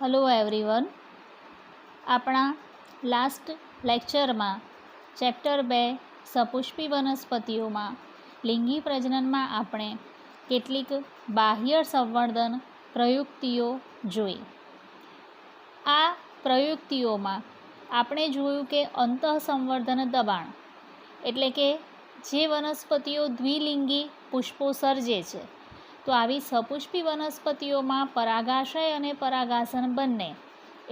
Hello everyone. આપણા last લેક્ચરમાં chapter 2 સપુષ્પી વનસ્પતિઓમાં લિંગી પ્રજનનમાં આપણે કેટલીક બાહ્ય સંવર્ધન પ્રયુક્તિઓ જોઈ. આ પ્રયુક્તિઓમાં આપણે જોયું કે અંતઃસંવર્ધન દબાણ એટલે કે જે વનસ્પતિઓ દ્વિલિંગી પુષ્પો સર્જે છે, તો આવી સપુષ્પી વનસ્પતિઓમાં પરાગાશય અને પરાગાસન બંને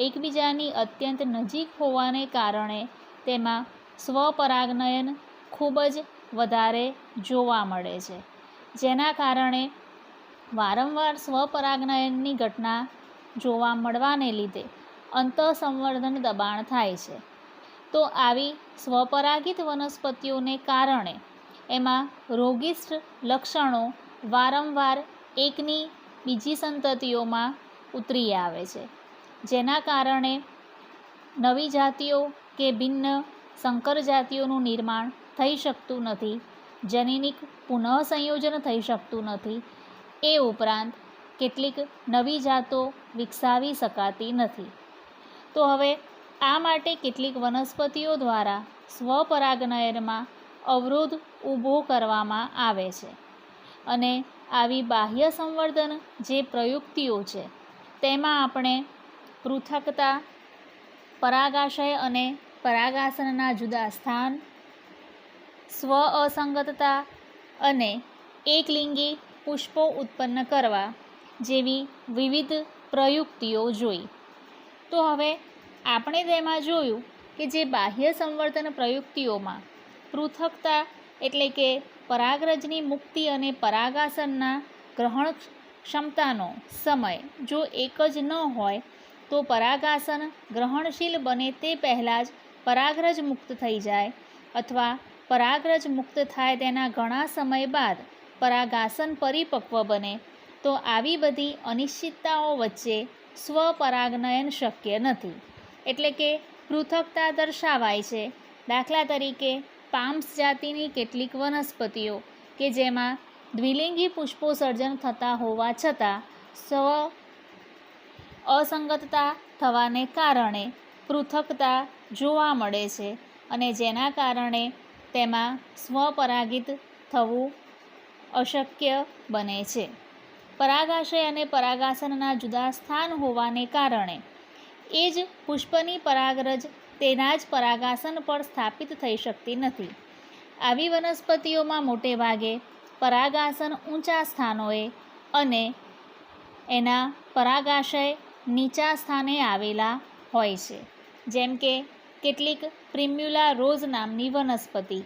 એકબીજાની અત્યંત નજીક હોવાને કારણે તેમાં સ્વપરાગનયન ખૂબ જ વધારે જોવા મળે છે, જેના કારણે વારંવાર સ્વપરાગનયનની ઘટના જોવા મળવાને લીધે અંતઃસંવર્ધન દબાણ થાય છે. તો આવી સ્વપરાગિત વનસ્પતિઓને કારણે એમાં રોગિષ્ઠ લક્ષણો વારંવાર એકની બીજી સંતતિઓમાં ઉતરી આવે છે, જેના કારણે નવી જાતિઓ કે ભિન્ન સંકર જાતિઓનું નિર્માણ થઈ શકતું નથી, જનીનિક પુનઃસંયોજન થઈ શકતું નથી. એ ઉપરાંત કેટલીક નવી જાતો વિકસાવી શકાતી નથી. તો હવે આ માટે કેટલીક વનસ્પતિઓ દ્વારા સ્વપરાગનયનમાં અવરોધ ઊભો કરવામાં આવે છે, અને આવી બાહ્ય સંવર્ધન જે પ્રયુક્તિઓ છે તેમાં આપણે પૃથકતા, પરાગાશય અને પરાગાસનના જુદા સ્થાન, સ્વ અસંગતતા અને એકલિંગી પુષ્પો ઉત્પન્ન કરવા જેવી વિવિધ પ્રયુક્તિઓ જોઈ. તો હવે આપણે તેમાં જોયું કે જે બાહ્ય સંવર્ધન પ્રયુક્તિઓમાં પૃથકતા એટલે કે પરાગરજની મુક્તિ અને પરાગાસનના ગ્રહણ ક્ષમતાનો સમય જો એક જ ન હોય, તો પરાગાસન ગ્રહણશીલ બને તે પહેલાં જ પરાગરજ મુક્ત થઈ જાય, અથવા પરાગરજ મુક્ત થાય તેના ઘણા સમય બાદ પરાગાસન પરિપક્વ બને, તો આવી બધી અનિશ્ચિતતાઓ વચ્ચે સ્વપરાગનયન શક્ય નથી. એટલે કે પૃથકતા દર્શાવાય છે. દાખલા તરીકે પામ્સ જાતિની કેટલીક વનસ્પતિઓ કે જેમાં દ્વિલિંગી પુષ્પો સર્જન થતા હોવા છતાં સ્વ અસંગતતા થવાને કારણે પૃથકતા જોવા મળે છે, અને જેના કારણે તેમાં સ્વપરાગિત થવું અશક્ય બને છે. પરાગાશય અને પરાગાસનના જુદા સ્થાન હોવાને કારણે એ જ પુષ્પની પરાગરજ તેના જ પરાગાસન પર સ્થાપિત થઈ શકતી નથી. આવી વનસ્પતિઓમાં મોટે ભાગે પરાગાસન ઊંચા સ્થાનોએ અને એના પરાગાશય નીચા સ્થાને આવેલા હોય છે, જેમ કે કેટલીક પ્રિમ્યુલા રોઝ નામની વનસ્પતિ.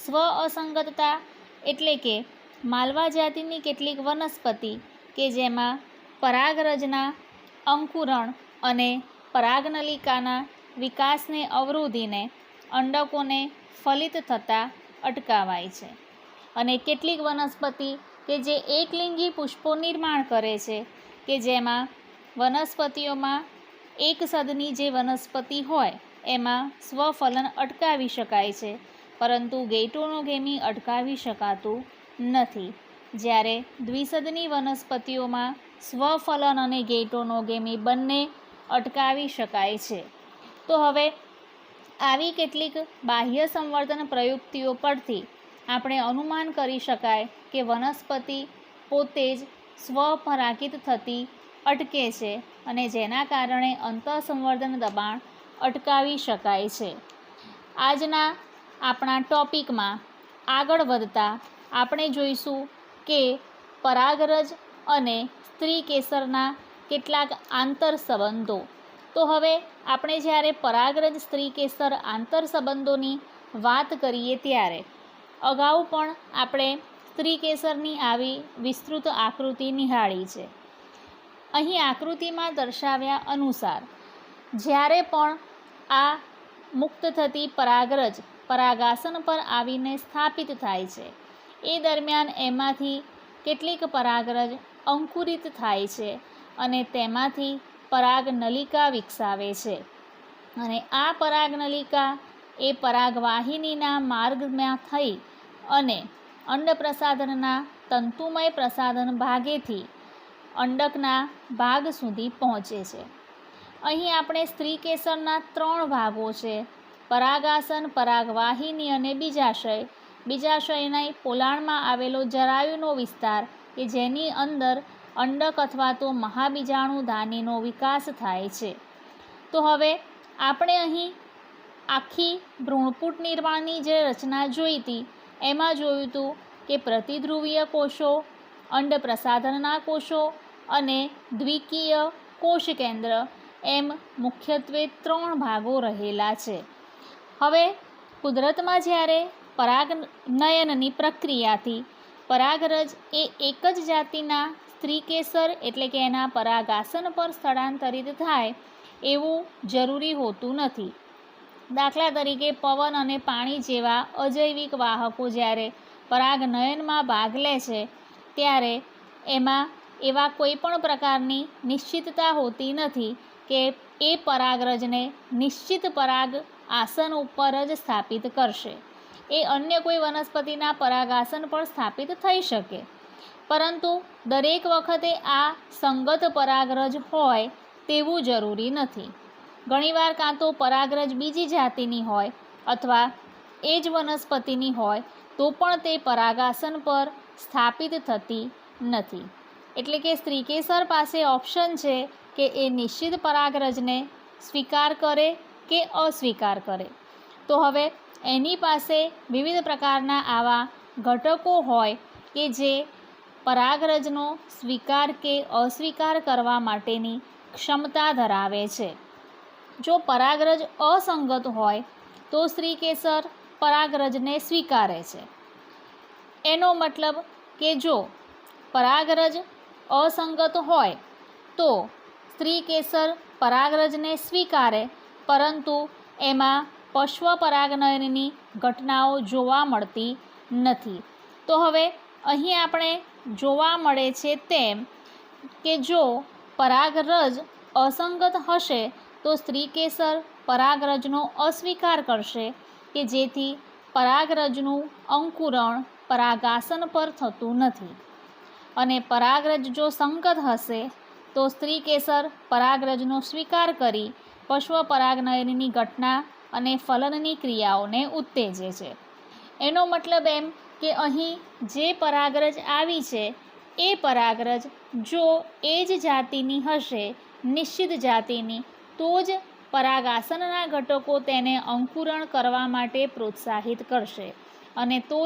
સ્વ અસંગતતા એટલે કે માલવા જાતિની કેટલીક વનસ્પતિ કે જેમાં પરાગરજના અંકુરણ અને પરાગનલિકાના વિકાસને અવરોધીને અંડકોને ફલિત થતાં અટકાવાય છે. અને કેટલીક વનસ્પતિ કે જે એકલિંગી પુષ્પો નિર્માણ કરે છે, કે જેમાં વનસ્પતિઓમાં એક સદની જે વનસ્પતિ હોય એમાં સ્વફલન અટકાવી શકાય છે, પરંતુ ગેઇટોનોગેમી અટકાવી શકાતું નથી, જ્યારે દ્વિસદની વનસ્પતિઓમાં સ્વફલન અને ગેઇટોનોગેમી બંને અટકાવી શકાય છે. તો હવે આવી કેટલીક બાહ્ય સંવર્ધન પ્રયુક્તિઓ પરથી આપણે અનુમાન કરી શકાય કે વનસ્પતિ પોતે જ સ્વપરાગિત થતી અટકે છે, અને જેના કારણે અંતઃસંવર્ધન દબાણ અટકાવી શકાય છે. આજના આપણા ટોપિકમાં આગળ વધતા આપણે જોઈશું કે પરાગરજ અને સ્ત્રી કેસરના કેટલાક આંતર સંબંધો. તો હવે આપણે જ્યારે પરાગરજ સ્ત્રી કેસર આંતર સંબંધોની વાત કરીએ ત્યારે અગાઉ પણ આપણે સ્ત્રી કેસરની આવી વિસ્તૃત આકૃતિ નિહાળી છે. અહીં આકૃતિમાં દર્શાવ્યા અનુસાર જ્યારે પણ આ મુક્ત થતી પરાગરજ પરાગાસન પર આવીને સ્થાપિત થાય છે, એ દરમિયાન એમાંથી કેટલીક પરાગરજ અંકુરિત થાય છે અને તેમાંથી પરાગનલિકા વિકસાવે છે, અને આ પરાગનલિકા એ પરાગવાહિનીના માર્ગમાં થઈ અને અંડપ્રસાધનના તંતુમય પ્રસાધન ભાગેથી અંડકના ભાગ સુધી પહોંચે છે. અહીં આપણે સ્ત્રીકેસરના 3 ભાગો છે: પરાગાસન, પરાગવાહિની અને બીજાશય. બીજાશયના પોલાણમાં આવેલો જરાયુનો વિસ્તાર કે જેની અંદર અંડક અથવા તો મહાબીજાણુ ધાનીનો વિકાસ થાય છે. તો હવે આપણે અહીં આખી ભ્રૂણપૂટ નિર્માણની જે રચના જોઈ હતી એમાં જોયું હતું કે પ્રતિધ્રુવીય કોષો, અંડ પ્રસાધનના કોષો અને દ્વિકીય કોષ કેન્દ્ર એમ મુખ્યત્વે 3 ભાગો રહેલા છે. હવે કુદરતમાં જ્યારે પરાગનયનની પ્રક્રિયાથી પરાગરજ એ એક જ જાતિના સ્ત્રીકેસર એટલે કે એના પરાગાસન પર સ્થળાંતરિત થાય એવું જરૂરી હોતું નથી. દાખલા તરીકે પવન અને પાણી જેવા અજૈવિક વાહકો જ્યારે પરાગનયનમાં ભાગ લે છે ત્યારે એમાં એવા કોઈ પણ પ્રકારની નિશ્ચિતતા હોતી નથી કે એ પરાગરજને નિશ્ચિત પરાગ આસન ઉપર જ સ્થાપિત કરશે. એ અન્ય કોઈ વનસ્પતિના પરાગાસન પર સ્થાપિત થઈ શકે, પરંતુ દરેક વખતે આ સંગત પરાગરજ હોય તેવું જરૂરી નથી. ઘણીવાર કાં તો પરાગરજ બીજી જાતિની હોય અથવા એ જ વનસ્પતિની હોય તો પણ તે પરાગાસન પર સ્થાપિત થતી નથી. એટલે કે સ્ત્રીકેસર પાસે ઓપ્શન છે કે એ નિશ્ચિત પરાગરજને સ્વીકાર કરે કે અસ્વીકાર કરે. તો હવે એની પાસે વિવિધ પ્રકારના આવા ઘટકો હોય કે જે પરાગરજનો સ્વીકાર કે અસ્વીકાર કરવા માટેની ક્ષમતા ધરાવે છે. જો પરાગરજ અસંગત હોય તો સ્ત્રીકેસર પરાગરજને સ્વીકારે છે. એનો મતલબ કે જો પરાગરજ અસંગત હોય તો સ્ત્રીકેસર પરાગરજને સ્વીકારે, પરંતુ એમાં પશ્વ પરાગનયનની ઘટનાઓ જોવા મળતી નથી. તો હવે અહીં આપણે જોવા મળે છે તેમ કે જો પરાગરજ અસંગત હશે તો સ્ત્રીકેસર પરાગરજનો અસ્વીકાર કરશે કે જેથી પરાગરજનું અંકુરણ પરાગાસન પર થતું નથી. અને પરાગરજ જો સંગત હશે તો સ્ત્રીકેસર પરાગરજનો સ્વીકાર કરી પશ્વ પરાગનયનની ઘટના અને ફલનની ક્રિયાઓને ઉત્તેજે છે. એનો મતલબ એમ કે અહીં જે પરાગરજ આવી છે એ પરાગરજ જો એ જ જાતિની હશે, નિશ્ચિત જાતિની, તો જ પરાગાસનના ઘટકો તેને અંકુરણ કરવા માટે પ્રોત્સાહિત કરશે અને તો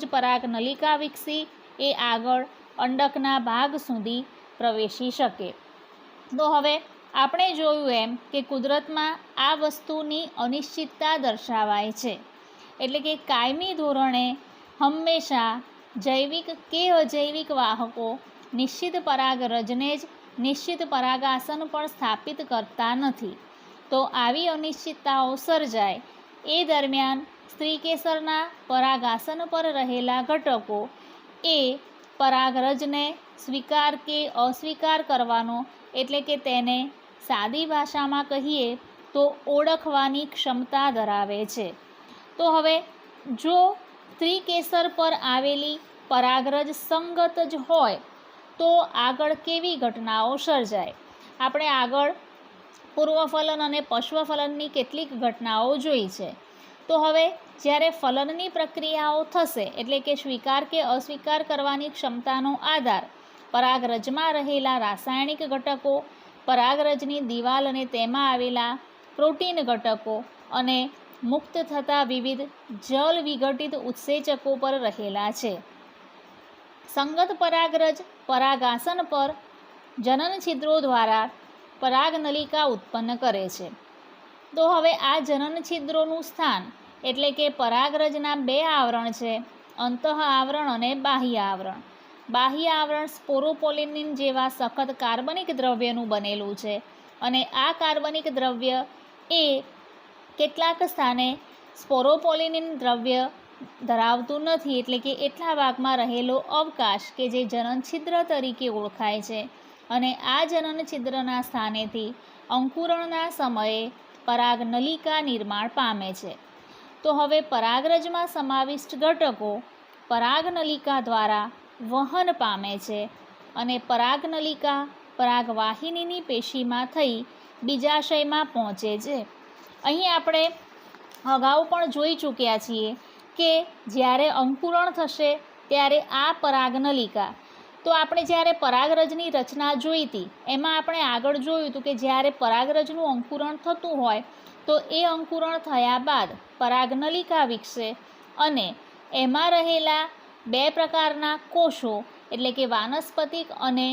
જ પરાગનલિકા વિકસી એ આગળ અંડકના ભાગ સુધી પ્રવેશી શકે. તો હવે આપણે જોયું એમ કે કુદરતમાં આ વસ્તુની અનિશ્ચિતતા દર્શાવાય છે. એટલે કે કાયમી ધોરણે હંમેશા જૈવિક કે અજૈવિક વાહકો નિશ્ચિત પરાગરજને જ નિશ્ચિત પરાગાસન પર સ્થાપિત કરતા નથી. તો આવી અનિશ્ચિતતાઓ સર્જાય એ દરમિયાન સ્ત્રીકેસરના પરાગાસન પર રહેલા ઘટકો એ પરાગરજને સ્વીકાર કે અસ્વીકાર કરવાનો, એટલે કે તેને સાદી ભાષામાં કહીએ તો ઓળખવાની ક્ષમતા ધરાવે છે. તો હવે જો સ્ત્રીકેસર પર આવેલી પરાગરજ સંગત જ હોય તો આગળ કેવી ઘટનાઓ સર્જાય? આપણે આગળ પૂર્વફલન અને પશ્વફલનની કેટલીક ઘટનાઓ જોઈ છે. તો હવે જ્યારે ફલનની પ્રક્રિયાઓ થશે, એટલે કે સ્વીકાર કે અસ્વીકાર કરવાની ક્ષમતાનો આધાર પરાગરજમાં રહેલા રાસાયણિક ઘટકો, પરાગરજની દિવાલ અને તેમાં આવેલા પ્રોટીન ઘટકો અને મુક્ત થતા વિવિધ જલ વિઘટિત ઉત્સેચકો પર રહેલા છે. સંગત પરાગરજ પરાગાસન પર જનન છિદ્રો દ્વારા પરાગનલિકા ઉત્પન્ન કરે છે. તો હવે આ જનન છિદ્રોનું સ્થાન એટલે કે પરાગરજના 2 આવરણ છે, અંતઃ આવરણ અને બાહ્ય આવરણ. બાહ્ય આવરણ સ્પોરોપોલિનિન જેવા સખત કાર્બનિક દ્રવ્યનું બનેલું છે અને આ કાર્બનિક દ્રવ્ય એ કેટલાક સ્થાને સ્પોરોપોલિનિન દ્રવ્ય ધરાવતું નથી, એટલે કે એટલા ભાગમાં રહેલો અવકાશ કે જે જનન છિદ્ર તરીકે ઓળખાય છે. અને આ જનન છિદ્રના સ્થાનેથી અંકુરણના સમયે પરાગનલિકા નિર્માણ પામે છે. તો હવે પરાગરજમાં સમાવિષ્ટ ઘટકો પરાગનલિકા દ્વારા વહન પામે છે અને પરાગનલિકા પરાગવાહિનીની પેશીમાં થઈ બીજાશયમાં પહોંચે છે. અહીં આપણે અગાઉ પણ જોઈ ચૂક્યા છીએ કે જ્યારે અંકુરણ થશે ત્યારે આ પરાગનલિકા, તો આપણે જ્યારે પરાગરજની રચના જોઈ હતી એમાં આપણે આગળ જોયું હતું કે જ્યારે પરાગરજનું અંકુરણ થતું હોય તો એ અંકુરણ થયા બાદ પરાગનલિકા વિકસે અને એમાં રહેલા બે પ્રકારના કોષો એટલે કે વાનસ્પતિક અને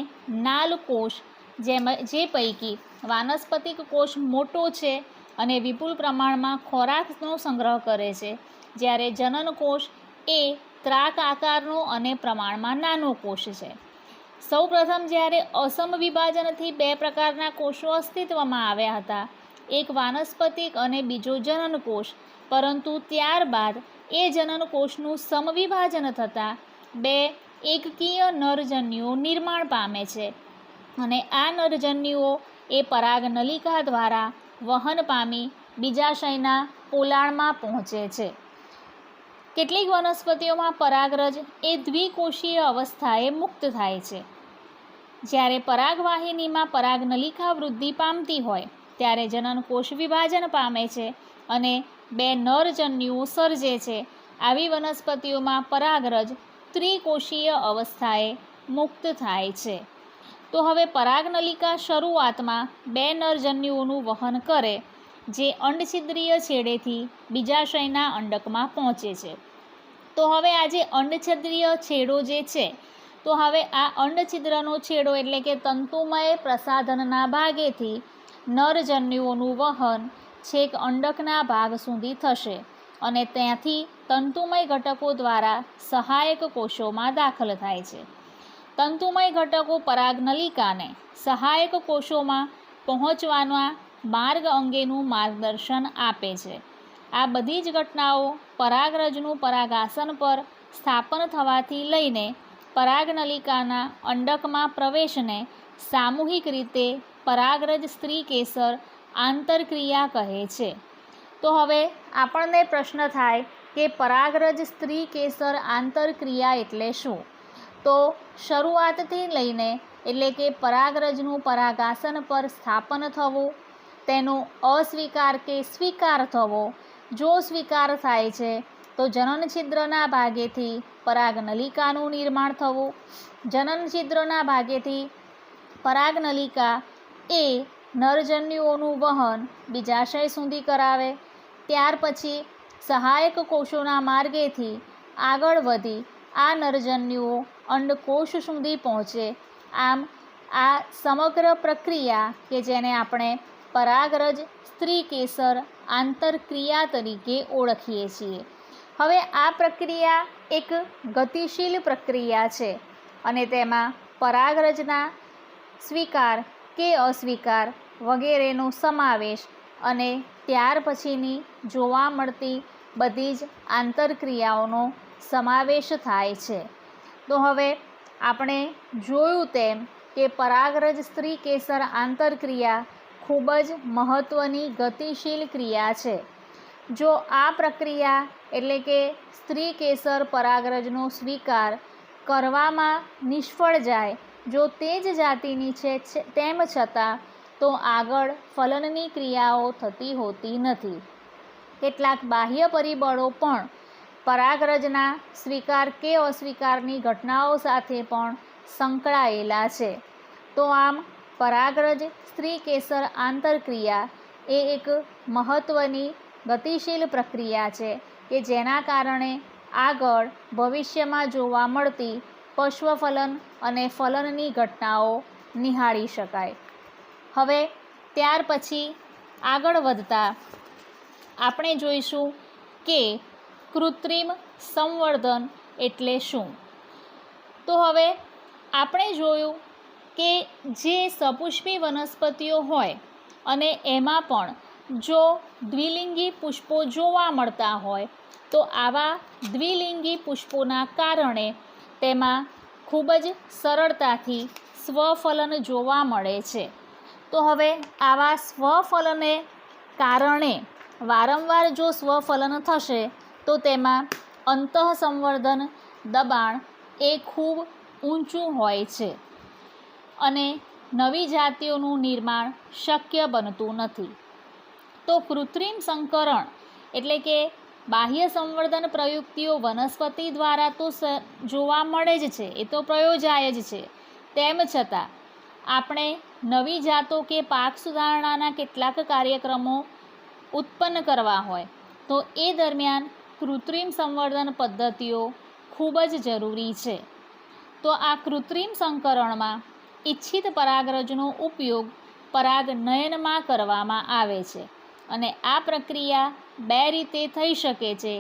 નાલ કોષ, જે પૈકી વાનસ્પતિક કોષ મોટો છે અને વિપુલ પ્રમાણમાં ખોરાકનો સંગ્રહ કરે છે, જ્યારે જનન કોષ એ ત્રાક આકારનો અને પ્રમાણમાં નાનો કોષ છે. સૌપ્રથમ જ્યારે અસમ વિભાજનથી બે પ્રકારના કોષો અસ્તિત્વમાં આવ્યા હતા, એક વાનસ્પતિક અને બીજો જનન કોષ, પરંતુ ત્યારબાદ એ જનન કોષનું સમવિભાજન થતાં બે એકકીય નરજન્યુઓ નિર્માણ પામે છે અને આ નરજન્યુઓ એ પરાગનલિકા દ્વારા વહન પામી બીજાશયના પોલાણમાં પહોંચે છે. કેટલીક વનસ્પતિઓમાં પરાગરજ એ દ્વિકોષીય અવસ્થાએ મુક્ત થાય છે. જ્યારે પરાગવાહિનીમાં પરાગનલિકા વૃદ્ધિ પામતી હોય ત્યારે જનનકોષ વિભાજન પામે છે અને બે નરજન્યુઓ સર્જે છે. આવી વનસ્પતિઓમાં પરાગરજ ત્રિકોષીય અવસ્થાએ મુક્ત થાય છે. તો હવે પરાગનલિકા શરૂઆતમાં બે નરજન્યુઓનું વહન કરે, જે અંડછિદ્રીય છેડેથી બીજાશયના અંડકમાં પહોંચે છે. તો હવે આ જે અંડછિદ્રીય છેડો જે છે, તો હવે આ અંડછિદ્રનો છેડો એટલે કે તંતુમય પ્રસાધનના ભાગેથી નરજન્યુઓનું વહન છેક અંડકના ભાગ સુધી થશે અને ત્યાંથી તંતુમય ઘટકો દ્વારા સહાયક કોષોમાં દાખલ થાય છે. તંતુમય ઘટકો પરાગનલિકાને સહાયક કોષોમાં પહોંચવાના માર્ગ અંગેનું માર્ગદર્શન આપે છે. આ બધી જ ઘટનાઓ પરાગરજનું પરાગાસન પર સ્થાપન થવાથી લઈને પરાગનલિકાના અંડકમાં પ્રવેશને સામૂહિક રીતે પરાગરજ સ્ત્રીકેસર આંતરક્રિયા કહે છે. તો હવે આપણને પ્રશ્ન થાય કે પરાગરજ સ્ત્રીકેસર આંતરક્રિયા એટલે શું? તો શરૂઆતથી લઈને એટલે કે પરાગરજનું પરાગાસન પર સ્થાપન થવું, તેનો અસ્વીકાર કે સ્વીકાર થવો. જો સ્વીકાર થાય છે તો જનનછિદ્રના ભાગેથી પરાગનલિકાનું નિર્માણ થવું. જનનછિદ્રના ભાગેથી પરાગનલિકા એ નરજન્યુઓનું વહન બીજાશય સુધી કરાવે. ત્યાર પછી સહાયક કોષોના માર્ગેથી આગળ વધી આ નરજન્યુઓ અંડકોષ સુધી પહોંચે. આમ આ સમગ્ર પ્રક્રિયા કે જેને આપણે પરાગરજ સ્ત્રીકેસર આંતરક્રિયા તરીકે ઓળખીએ છીએ. હવે આ પ્રક્રિયા એક ગતિશીલ પ્રક્રિયા છે અને તેમાં પરાગરજના સ્વીકાર કે અસ્વીકાર વગેરેનો સમાવેશ અને ત્યાર પછીની જોવા મળતી બધી જ આંતરક્રિયાઓનો સમાવેશ થાય છે. તો હવે આપણે જોયું તેમ કે પરાગરજ સ્ત્રીકેસર આંતરક્રિયા ખૂબ જ મહત્ત્વની ગતિશીલ ક્રિયા છે. જો આ પ્રક્રિયા એટલે કે સ્ત્રીકેસર પરાગરજનો સ્વીકાર કરવામાં નિષ્ફળ જાય, જો તે જ જાતિની છે તેમ છતાં, તો આગળ ફલનની ક્રિયાઓ થતી હોતી નથી. કેટલાક બાહ્ય પરિબળો પણ પરાગરજના સ્વીકાર કે અસ્વીકારની ઘટનાઓ સાથે પણ સંકળાયેલા છે. તો આમ પરાગરજ સ્ત્રીકેસર આંતરક્રિયા એ એક મહત્ત્વની ગતિશીલ પ્રક્રિયા છે કે જેના કારણે આગળ ભવિષ્યમાં જોવા મળતી પશ્વફલન અને ફલનની ઘટનાઓ નિહાળી શકાય. હવે ત્યાર પછી આગળ વધતા આપણે જોઈશું કે કૃત્રિમ સંવર્ધન એટલે શું. તો હવે આપણે જોયું કે જે સપુષ્પી વનસ્પતિઓ હોય અને એમાં પણ જો દ્વિલિંગી પુષ્પો જોવા મળતા હોય, તો આવા દ્વિલિંગી પુષ્પોના કારણે તેમાં ખૂબ જ સરળતાથી સ્વફલન જોવા મળે છે. તો હવે આવા સ્વફલને કારણે વારંવાર જો સ્વફલન થશે તો તેમાં અંતઃસંવર્ધન દબાણ એ ખૂબ ઊંચું હોય છે. અને નવી જાતિઓનું નિર્માણ શક્ય બનતું નથી. તો કૃત્રિમ સંકરણ એટલે કે બાહ્ય સંવર્ધન પ્રયુક્તિઓ વનસ્પતિ દ્વારા તો જોવા મળે જ છે, એ તો પ્રયોજાય જ છે. તેમ છતાં આપણે નવી જાતો કે પાક સુધારણાના કેટલાક કાર્યક્રમો ઉત્પન્ન કરવા હોય તો એ દરમિયાન કૃત્રિમ સંવર્ધન પદ્ધતિઓ ખૂબ જ જરૂરી છે. તો આ કૃત્રિમ સંકરણમાં ઇચ્છિત પરાગરજનો ઉપયોગ પરાગનયનમાં કરવામાં આવે છે અને આ પ્રક્રિયા બે રીતે થઈ શકે છે: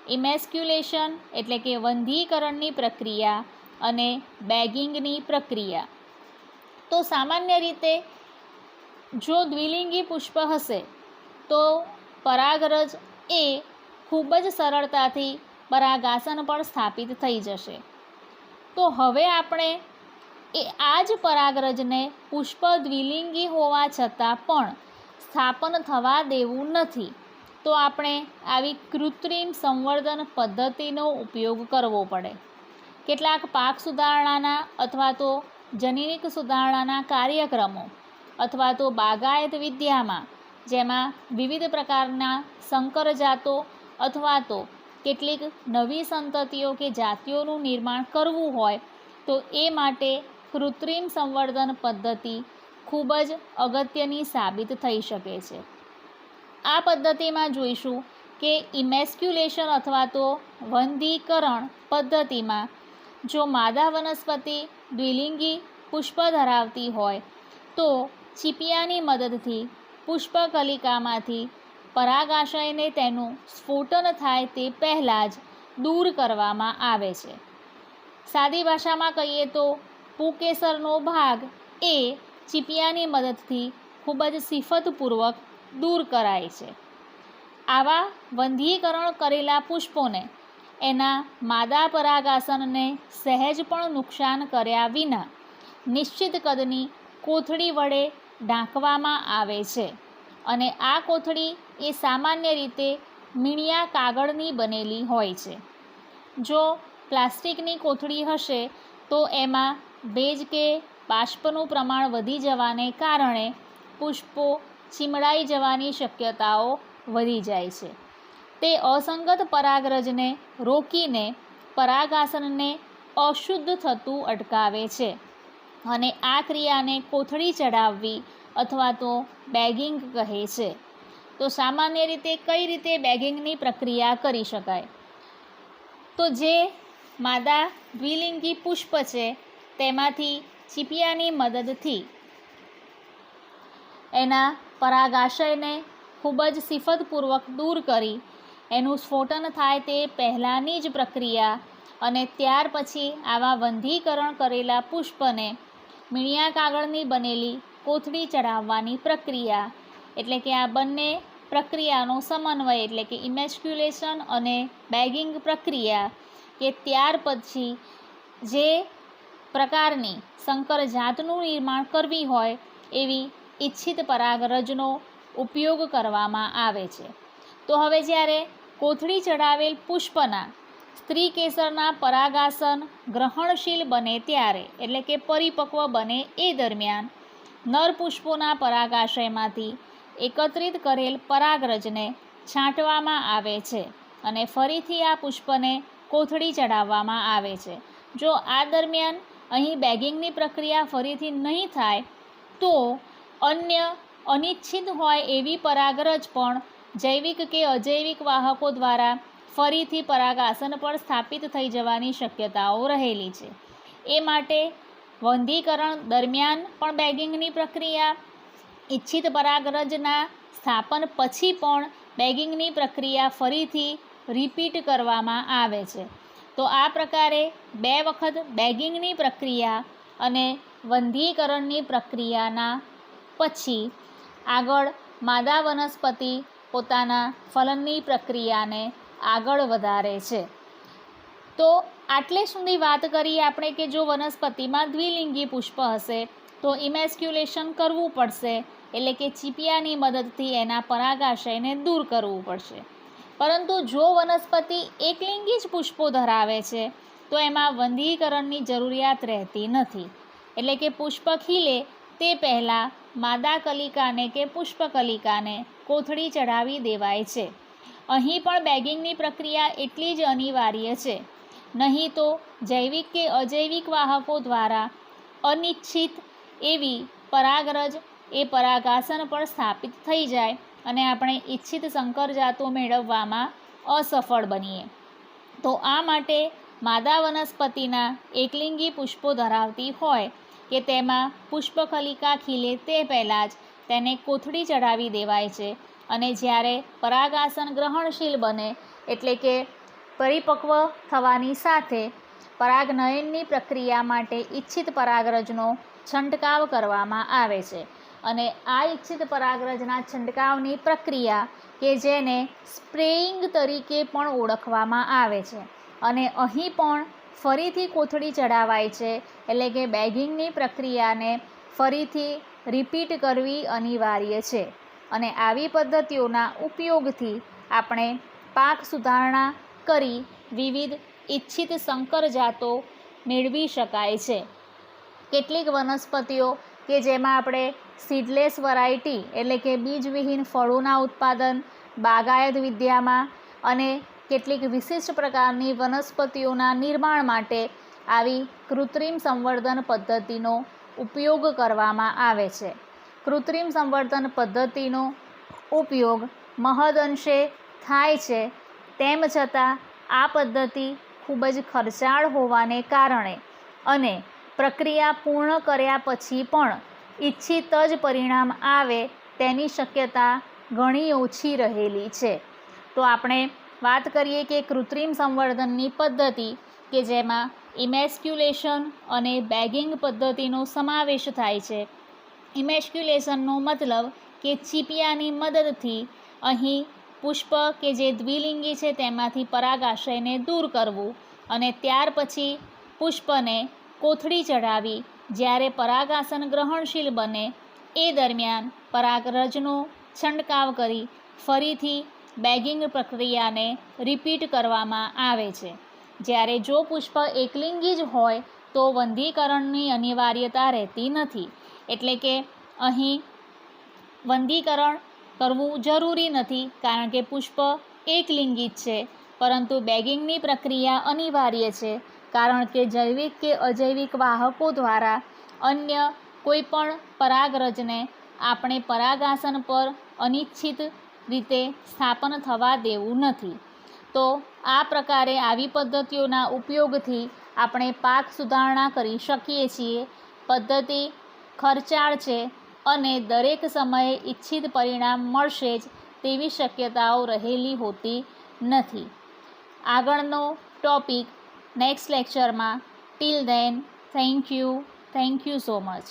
ઇમેસ્ક્યુલેશન એટલે કે વંધ્યીકરણની પ્રક્રિયા અને બેગિંગની પ્રક્રિયા. તો સામાન્ય રીતે જો દ્વિલિંગી પુષ્પ હશે તો પરાગરજ એ ખૂબ જ સરળતાથી પરાગાસન પર સ્થાપિત થઈ જશે. તો હવે આપણે આ જ પરાગરજને પુષ્પ દ્વિલિંગી હોવા છતાં પણ સ્થાપન થવા દેવું નથી. તો આપણે આવી કૃત્રિમ સંવર્ધન પદ્ધતિનો ઉપયોગ કરવો પડે. કેટલાક પાક સુધારણાના અથવા તો જનીનિક સુધારણાના કાર્યક્રમો અથવા તો બાગાયત વિદ્યામાં જેમાં વિવિધ પ્રકારના સંકર જાતો અથવા તો કેટલીક નવી સંતતિઓ કે જાતિઓનું નિર્માણ કરવું હોય તો એ માટે કૃત્રિમ સંવર્ધન પદ્ધતિ ખૂબ જ અગત્યની સાબિત થઈ શકે છે. આ પદ્ધતિમાં જોઈશું કે ઇમેસ્ક્યુલેશન અથવા તો વંધ્યીકરણ પદ્ધતિમાં જો માદા વનસ્પતિ દ્વિલિંગી પુષ્પ ધરાવતી હોય તો ચીપિયાની મદદથી પુષ્પકલિકામાંથી પરાગાશયને તેનું સ્ફોટન થાય તે પહેલાં જ દૂર કરવામાં આવે છે. સાદી ભાષામાં કહીએ તો પુંકેસરનો ભાગ એ ચીપિયાની મદદથી ખૂબ જ સિફતપૂર્વક દૂર કરાય છે. આવા વંધ્યીકરણ કરેલા પુષ્પોને એના માદા પરાગાસનને સહેજ પણ નુકસાન કર્યા વિના નિશ્ચિત કદની કોથળી વડે ઢાંકવામાં આવે છે અને આ કોથળી એ સામાન્ય રીતે મીણિયા કાગળની બનેલી હોય છે. જો પ્લાસ્ટિકની કોથળી હશે તો એમાં ભેજ કે બાષ્પનું પ્રમાણ વધી જવાને કારણે પુષ્પો ચીમડાઈ જવાની શક્યતાઓ વધી જાય છે. તે અસંગત પરાગરજને રોકીને પરાગાસનને અશુદ્ધ થતું અટકાવે છે અને આ ક્રિયાને કોથળી ચડાવવી અથવા તો બેગિંગ કહે છે. તો સામાન્ય રીતે કઈ રીતે બેગિંગની પ્રક્રિયા કરી શકાય? તો જે માદા દ્વિલિંગી પુષ્પ છે તેમાંથી ચીપિયાની મદદથી એના પરાગાશયને ખૂબ જ સિફતપૂર્વક દૂર કરી એનું સ્ફોટન થાય તે પહેલાંની જ પ્રક્રિયા અને ત્યાર પછી આવા વંધ્યીકરણ કરેલા પુષ્પને મીણિયા કાગળની બનેલી કોથળી ચડાવવાની પ્રક્રિયા એટલે કે આ બંને પ્રક્રિયાનો સમન્વય એટલે કે ઇમેસ્ક્યુલેશન અને બેગિંગ પ્રક્રિયા કે ત્યાર પછી જે પ્રકારની સંકર જાતનું નિર્માણ કરવી હોય એવી ઇચ્છિત પરાગરજનો ઉપયોગ કરવામાં આવે છે. તો હવે જ્યારે કોથળી ચડાવેલ પુષ્પના સ્ત્રી કેસરના પરાગાસન ગ્રહણશીલ બને ત્યારે એટલે કે પરિપક્વ બને એ દરમિયાન નર પુષ્પોના પરાગાશયમાંથી એકત્રિત કરેલ પરાગરજને છાંટવામાં આવે છે અને ફરીથી આ પુષ્પને કોથળી ચડાવવામાં આવે છે. જો આ દરમિયાન અહીં બેગિંગની પ્રક્રિયા ફરીથી નહીં થાય તો અન્ય અનિચ્છિત હોય એવી પરાગરજ પણ જૈવિક કે અજૈવિક વાહકો દ્વારા ફરીથી પરાગાસન પર સ્થાપિત થઈ જવાની શક્યતાઓ રહેલી છે. એ માટે વંધ્યીકરણ દરમિયાન પણ બેગિંગની પ્રક્રિયા, ઇચ્છિત પરાગરજના સ્થાપન પછી પણ બેગિંગની પ્રક્રિયા ફરીથી રિપીટ કરવામાં આવે છે. તો આ પ્રકારે 2 વખત બેગિંગની પ્રક્રિયા અને વંધ્યીકરણની પ્રક્રિયાના પછી આગળ માદા વનસ્પતિ પોતાના ફલનની પ્રક્રિયાને આગળ વધારે છે. તો આટલે સુધી વાત કરીએ આપણે કે જો વનસ્પતિમાં દ્વિલિંગી પુષ્પ હશે તો ઇમેસ્ક્યુલેશન કરવું પડશે એટલે કે ચીપિયાની મદદથી એના પરાગાશયને દૂર કરવું પડશે. પરંતુ જો વનસ્પતિ એકલિંગી જ પુષ્પો ધરાવે છે તો એમાં વંધ્યીકરણની જરૂરિયાત રહેતી નથી. એટલે કે પુષ્પ ખીલે તે પહેલાં માદા કલિકાને કે પુષ્પકલિકાને કોથળી ચડાવી દેવાય છે. અહીં પણ બેગિંગની પ્રક્રિયા એટલી જ અનિવાર્ય છે, નહીં તો જૈવિક કે અજૈવિક વાહકો દ્વારા અનિચ્છિત એવી પરાગરજ એ પરાગાસન પર સ્થાપિત થઈ જાય અને આપણે ઈચ્છિત સંકરજાતો મેળવવામાં અસફળ બનીએ. તો આ માટે માદા વનસ્પતિના એકલિંગી પુષ્પો ધરાવતી હોય કે તેમાં પુષ્પકલિકા ખીલે તે પહેલાં જ તેને કોથળી ચડાવી દેવાય છે અને જ્યારે પરાગાસન ગ્રહણશીલ બને એટલે કે પરિપક્વ થવાની સાથે પરાગનયનની પ્રક્રિયા માટે ઈચ્છિત પરાગરજનો છંટકાવ કરવામાં આવે છે અને આ ઈચ્છિત પરાગરજના છંટકાવની પ્રક્રિયા કે જેને સ્પ્રેઇંગ તરીકે પણ ઓળખવામાં આવે છે. અને અહીં પણ ફરીથી કોથળી ચડાવાય છે, એટલે કે બેગિંગની પ્રક્રિયાને ફરીથી રિપીટ કરવી અનિવાર્ય છે. અને આવી પદ્ધતિઓના ઉપયોગથી આપણે પાક સુધારણા કરી વિવિધ ઈચ્છિત સંકર જાતો મેળવી શકાય છે. કેટલીક વનસ્પતિઓ કે જેમાં આપણે સીડલેસ વેરાયટી એટલે કે બીજવિહીન ફળોના ઉત્પાદન, બાગાયત વિદ્યામાં અને કેટલીક વિશિષ્ટ પ્રકારની વનસ્પતિઓના નિર્માણ માટે આવી કૃત્રિમ સંવર્ધન પદ્ધતિનો ઉપયોગ કરવામાં આવે છે. કૃત્રિમ સંવર્ધન પદ્ધતિનો ઉપયોગ મહદઅંશે થાય છે, તેમ છતાં આ પદ્ધતિ ખૂબ જ ખર્ચાળ હોવાને કારણે અને પ્રક્રિયા પૂર્ણ કર્યા પછી પણ ઈચ્છિત જ પરિણામ આવે તેની શક્યતા ઘણી ઓછી રહેલી છે. તો આપણે વાત કરીએ કે કૃત્રિમ સંવર્ધનની પદ્ધતિ કે જેમાં ઇમેસ્ક્યુલેશન અને બેગિંગ પદ્ધતિનો સમાવેશ થાય છે. ઇમેસ્ક્યુલેશનનો મતલબ કે ચીપિયાની મદદથી અહીં પુષ્પ કે જે દ્વિલિંગી છે તેમાંથી પરાગાશયને દૂર કરવું અને ત્યાર પછી પુષ્પને કોથળી ચડાવી જ્યારે પરાગાસન ગ્રહણશીલ બને એ દરમિયાન પરાગરજનો છંટકાવ કરી ફરીથી બેગિંગ પ્રક્રિયાને રિપીટ કરવામાં આવે છે. જ્યારે જો પુષ્પ એકલિંગી જ હોય તો વંધીકરણની અનિવાર્યતા રહેતી નથી, એટલે કે અહીં વંધીકરણ કરવું જરૂરી નથી કારણ કે પુષ્પ એકલિંગી જ છે. પરંતુ બેગિંગની પ્રક્રિયા અનિવાર્ય છે કારણ કે જૈવિક કે અજૈવિક વાહકો દ્વારા અન્ય કોઈપણ પરાગરજને આપણે પરાગાસન પર અનિચ્છિત રીતે સ્થાપન થવા દેવું નથી. તો આ પ્રકારે આવી પદ્ધતિઓના ઉપયોગથી આપણે પાક સુધારણા કરી શકીએ છીએ. પદ્ધતિ ખર્ચાળ છે અને દરેક સમયે ઈચ્છિત પરિણામ મળશે જ તેવી શક્યતાઓ રહેલી હોતી નથી. આગળનો ટોપિક નેક્સ્ટ લેક્ચરમાં. Till then, thank you so much.